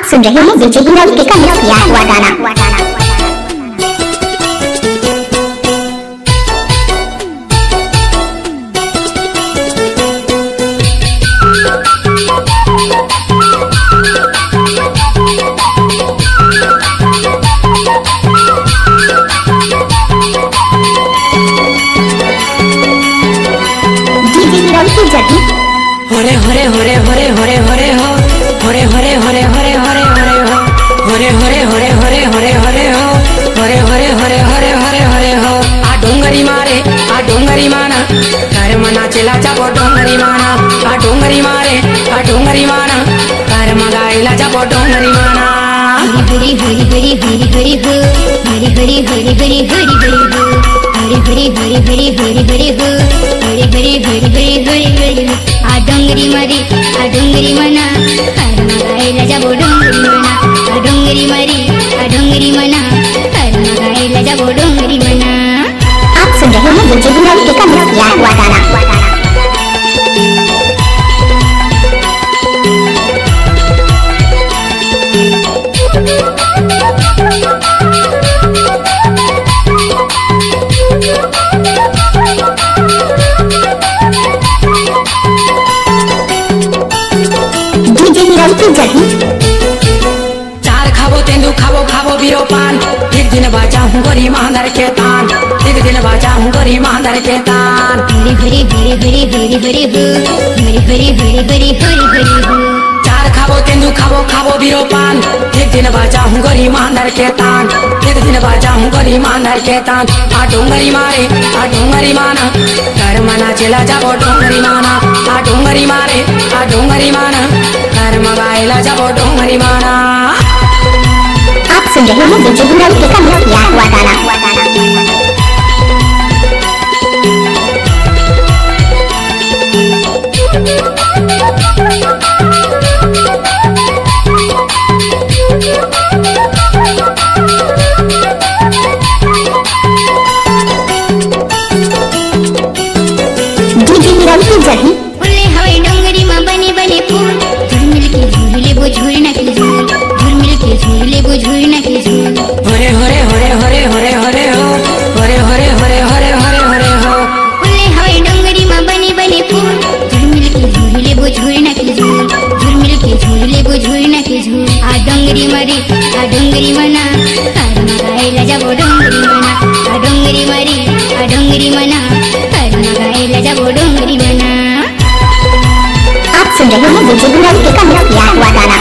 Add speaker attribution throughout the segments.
Speaker 1: आप सुन रहे हैं डीजे गुलाल के का मिक्स किया हुआ गाना।
Speaker 2: हरे हरे हरे हरे हरे हरे हो हरे हरे हरे हरे हरे हरे हो हरे हरे हरे हरे हरे हरे हो हरे हरे हरे हरे हरे हरे हो। आ डोंगरी मारे आ डोंगरी माना कर मना चला जाबो डोंगरी माना आ डोंगरी मारे आ डोंगरी माना कर मगाइला जाबो डोंगरी माना।
Speaker 3: हरी हरी हरी हरी हरी हो हरी हरी हरी हरी हरी हरी हो हरी हरी हरी हरी हरी हरी हो हरी हरी हरी हरी हरी हरी हो। आ डोंगरी मारी आ डोंगरी मना कर मगाइला जाबो डोंगरी मना आ डोंगरी मारी आ डोंगरी मना कर मगाइला जाबो डोंगरी मना।
Speaker 1: आप सुन रहे हैं डीजे गुलाल के का मिक्स किया हुआ गाना।
Speaker 2: चार खाबो तेंदु खाबो खाबो बीरो पान एक दिन बाजा हूँ गरी महादर के तान एक दिन बाजा हूँ गरी महादर के तान।
Speaker 3: हरी हरी हरी हरी हरी हरी हो हरी हरी हरी हरी हरी हरी हो।
Speaker 2: चार खाबो तेंदु खाबो खाबो बीरो पान एक दिन बाजा हूँ गरी महादर के तान एक दिन बाजा हूँ गरी महादर के तान। आ डोंगरी मारे आ डोंगरी माना कर मना चला जाबो डोंगरी माना आ डोंगरी मारे आ डोंगरी माना कर मगाइला जाबो डोंगरी माना।
Speaker 1: आप सुन रहे हैं डीजे गुलाल के का मिक्स किया हुआ गाना। डीजे गुलाल की जगह
Speaker 3: उल्ले हवाई डोंगरी माँ बने बने फूल झुरमिल के झूले वो झूरना के झूल झुरमिल के झूले वो झूरना के झूल।
Speaker 2: हरे हरे हरे हरे हरे हरे हो हरे हरे हरे हरे हरे हरे हो।
Speaker 3: उल्ले हवाई डोंगरी माँ बने बने फूल झुरमिल के झूले वो झूरना के झूल झुरमिल के झूले वो झूरना के झूल। आ डोंगरी मरी आ डोंगरी मना कर मगाइला जाबो डोंगरी मना आ डोंगरी मरी आ डोंगरी मना कर मगाइला जाबो डोंगरी मना।
Speaker 1: आप सुन रहे हैं डीजे गुलाल के का मिक्स किया हुआ गाना।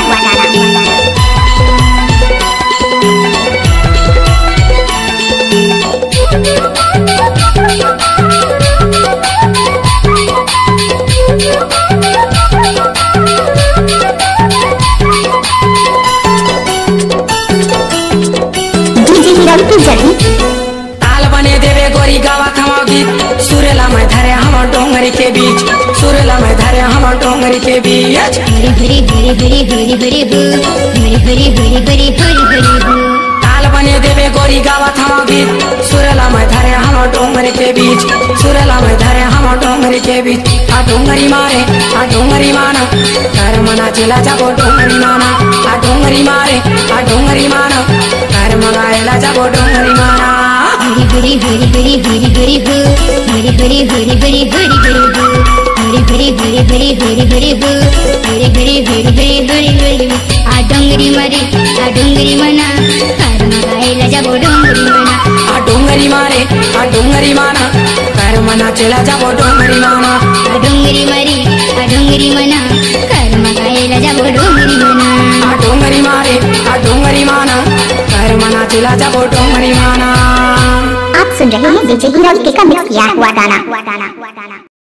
Speaker 1: डीजे गुलाल की जगह
Speaker 2: ताल बने देवे गोरी गावा खमाओ गीत सुरेला में धरे हम डोंगरी के बीच सुरेला में धरे हम डोंगरी के बीच।
Speaker 3: हरी हरी हरी हरी हरी हरी हो हरी हरी हरी हरी हरी हरी हो।
Speaker 2: ताल बने देवे गोरी गावा खमाओ गीत सुरेला में धरे हम डोंगरी के बीच सुरेला में धरे हम डोंगरी के बीच। आ डोंगरी मारे आ डोंगरी माना कर मना चला जाबो डोंगरी माना आ डोंगरी मारे आ डोंगरी माना कर मगाइला जाबो डोंगरी माना।
Speaker 3: हरी हरी हरी हरी हरी हरी हो हरी हरी हरी हरी हरी हरी हो हरी हरी हरी हरी हरी हरी हो हरी हरी हरी हरी हरी हरी हो। आ डोंगरी मरी आ डोंगरी मना कर मगाइला जाबो डोंगरी मना
Speaker 2: आ डोंगरी मारे आ डोंगरी माना कर मना चला जाबो डोंगरी माना
Speaker 3: आ डोंगरी मरी आ डोंगरी मना कर मगाइला जाबो डोंगरी मना।
Speaker 2: आ डोंगरी मारे आ डोंगरी माना कर मना चला जाबो डोंगरी माना।
Speaker 1: आप सुन रहे हैं डीजे गुलाल के का मिक्स किया हुआ गाना।